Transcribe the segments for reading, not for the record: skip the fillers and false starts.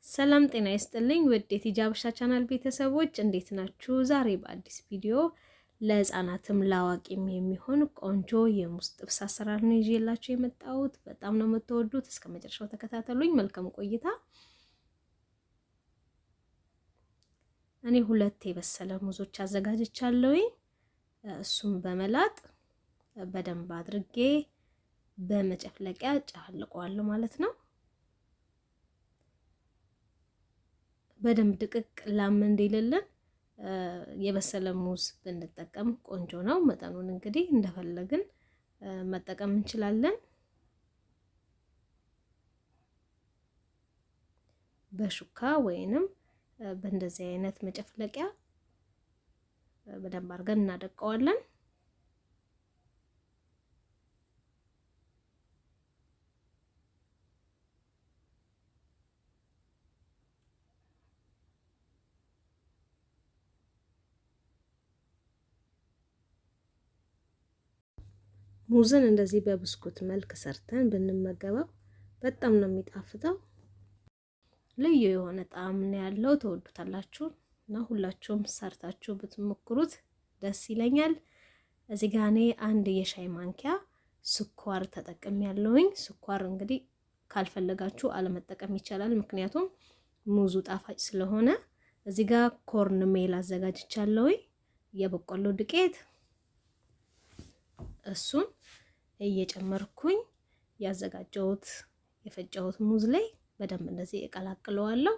ሰላም ጤና ይስጥልኝ ውድ የቲጃብሻ ቻናል ቤተሰቦች እንዴት ናችሁ? ዛሬ በአዲስ ቪዲዮ ለህፃናትም ለአዋቂም የሚሆን ቆንጆ የሙዝ ጥብስ አሰራር ነው ይዤላችሁ የመጣሁት። በጣም ነው የምትወዱት። እስከ መጨረሻው ተከታተሉኝ። መልካም ቆይታ። እኔ ሁለት የበሰለ ሙዞች አዘጋጅቻለሁ። እሱም በመላጥ በደንብ አድርጌ በመጨፍለቂያ ጨፍልቀዋለሁ ማለት ነው። በደንብ ድቅቅ ላም እንዲልልን የበሰለ ሙዝ ብንጠቀም ቆንጆ ነው። መጠኑን እንግዲህ እንደፈለግን መጠቀም እንችላለን። በሹካ ወይንም በእንደዚህ አይነት መጨፍለቂያ በደንብ አድርገን እናደቀዋለን። ሙዝን እንደዚህ በብስኩት መልክ ሰርተን ብንመገበው በጣም ነው የሚጣፍጠው። ልዩ የሆነ ጣዕም ነው ያለው። ተወዱታላችሁ እና ሁላችሁም ሰርታችሁ ብትሞክሩት ደስ ይለኛል። እዚህ ጋር እኔ አንድ የሻይ ማንኪያ ስኳር ተጠቅሜያለሁኝ። ስኳር እንግዲህ ካልፈለጋችሁ አለመጠቀም ይቻላል፣ ምክንያቱም ሙዙ ጣፋጭ ስለሆነ። እዚህ ጋር ኮርን ሜል አዘጋጅቻለሁኝ፣ የበቆሎ ዱቄት። እሱን እየጨመርኩኝ ያዘጋጀሁት የፈጨሁት ሙዝ ላይ በደንብ እንደዚህ እቀላቅለዋለሁ።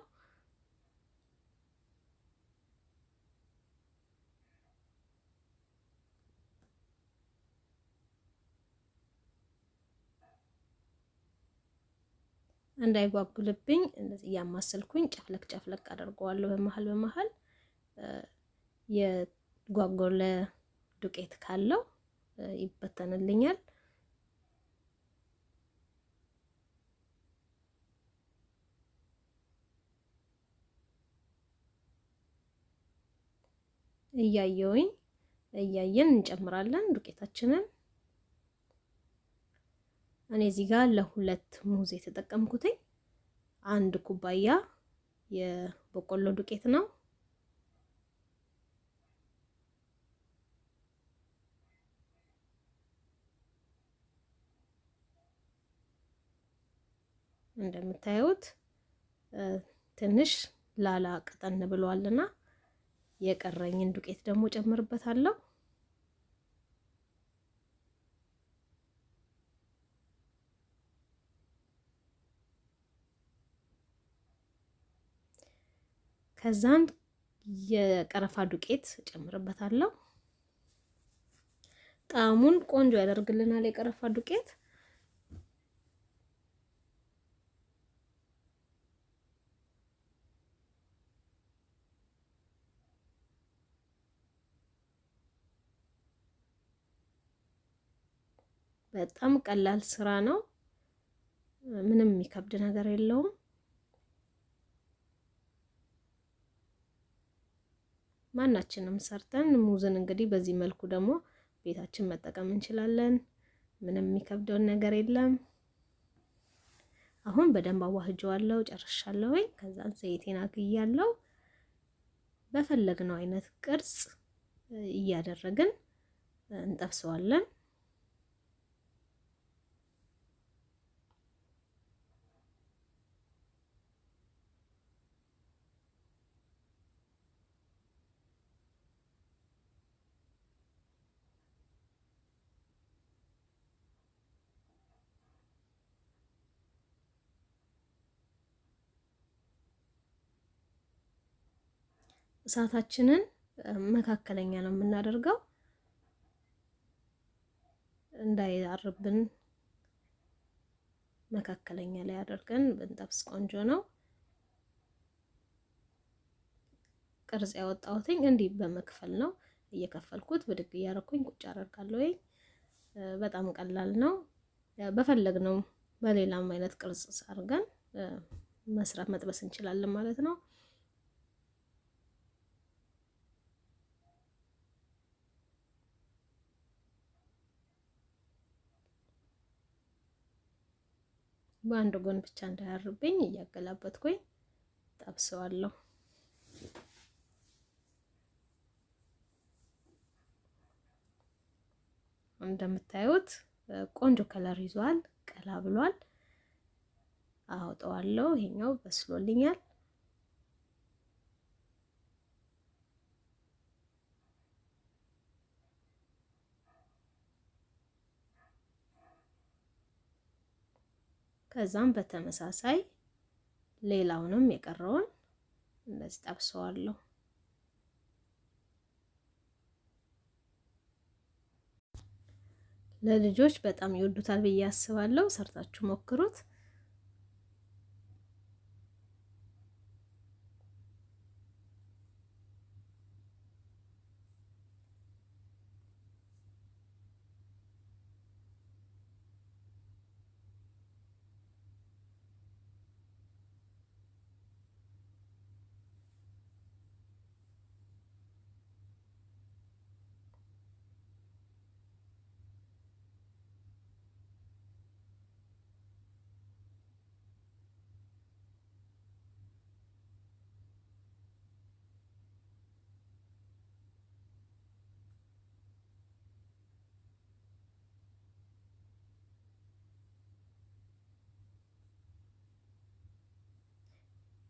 እንዳይጓጉልብኝ እንደዚህ ያማሰልኩኝ ጨፍለቅ ጨፍለቅ አደርገዋለሁ። በመሃል የጓጎለ ዱቄት ካለው ይበተንልኛል። እያየን እንጨምራለን ዱቄታችንን። እኔ እዚህ ጋር ለሁለት ሙዝ የተጠቀምኩትኝ 1 ኩባያ የበቆሎ ዱቄት ነው። እንደምታዩት ትንሽ ላላ ቀጠን ብሏልና የቀረኝን ዱቄት ደግሞ ጨምርበታለሁ። ከዛን የቀረፋ ዱቄት ጨምርበታለሁ። ጣዕሙን ቆንጆ ያደርግልናል የቀረፋ ዱቄት። በጣም ቀላል ስራ ነው። ምንም የሚከብድ ነገር የለውም። ማናችንም ሰርተን ሙዝን እንግዲህ በዚህ መልኩ ደግሞ ቤታችን መጠቀም እንችላለን። ምንም የሚከብደው ነገር የለም። አሁን በደንብ አዋህጀዋለሁ፣ ጨርሻለሁ። ከዛን ዘይቴን አግያለሁ። በፈለግነው አይነት ቅርጽ እያደረግን እንጠብሰዋለን። እሳታችንን መካከለኛ ነው የምናደርገው፣ እንዳይያርብን መካከለኛ ላይ አድርገን ብንጠብስ ቆንጆ ነው። ቅርጽ ያወጣሁትኝ እንዲህ በመክፈል ነው። እየከፈልኩት ብድግ እያደረኩኝ ቁጭ አደርጋለሁ። በጣም ቀላል ነው። በፈለግነው በሌላም አይነት ቅርጽ አድርገን መስራት መጥበስ እንችላለን ማለት ነው። በአንድ ጎን ብቻ እንዳያርብኝ እያገላበጥኩኝ ጠብሰዋለሁ። እንደምታዩት ቆንጆ ከለር ይዟል፣ ቀላ ብሏል። አውጣዋለሁ። ይሄኛው በስሎልኛል። ከዛም በተመሳሳይ ሌላውንም የቀረውን እንደዚህ ጠብሰዋለሁ። ለልጆች በጣም ይወዱታል ብዬ አስባለሁ። ሰርታችሁ ሞክሩት።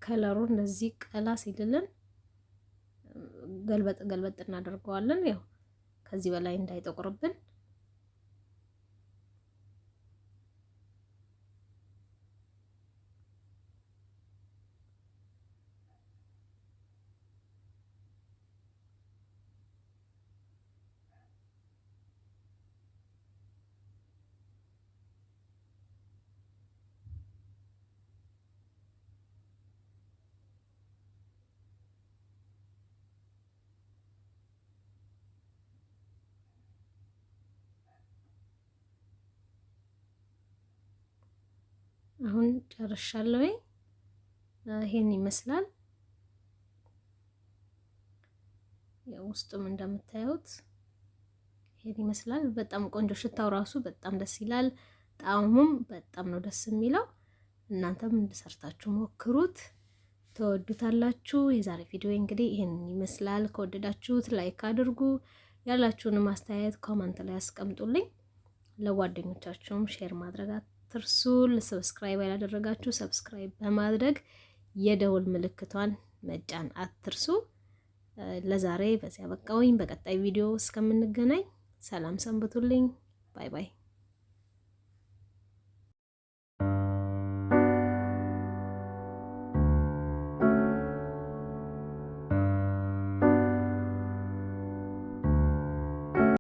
ከለሩ እንደዚህ ቀላ ሲልልን ገልበጥ ገልበጥ እናደርገዋለን። ያው ከዚህ በላይ እንዳይጠቁርብን አሁን ጨርሻለሁ። ይሄን ይመስላል። ውስጡም እንደምታዩት ይሄን ይመስላል። በጣም ቆንጆ፣ ሽታው ራሱ በጣም ደስ ይላል። ጣዕሙም በጣም ነው ደስ የሚለው። እናንተም እንድሰርታችሁ ሞክሩት፣ ተወዱታላችሁ። የዛሬ ቪዲዮ እንግዲህ ይሄን ይመስላል። ከወደዳችሁት ላይክ አድርጉ። ያላችሁን ማስተያየት ኮሜንት ላይ አስቀምጡልኝ። ለጓደኞቻችሁም ሼር ማድረግ አትርሱ። ለሰብስክራይብ ያላደረጋችሁ ሰብስክራይብ በማድረግ የደውል ምልክቷን መጫን አትርሱ። ለዛሬ በዚያ በቃውኝ። በቀጣይ ቪዲዮ እስከምንገናኝ ሰላም ሰንብቱልኝ። ባይ ባይ።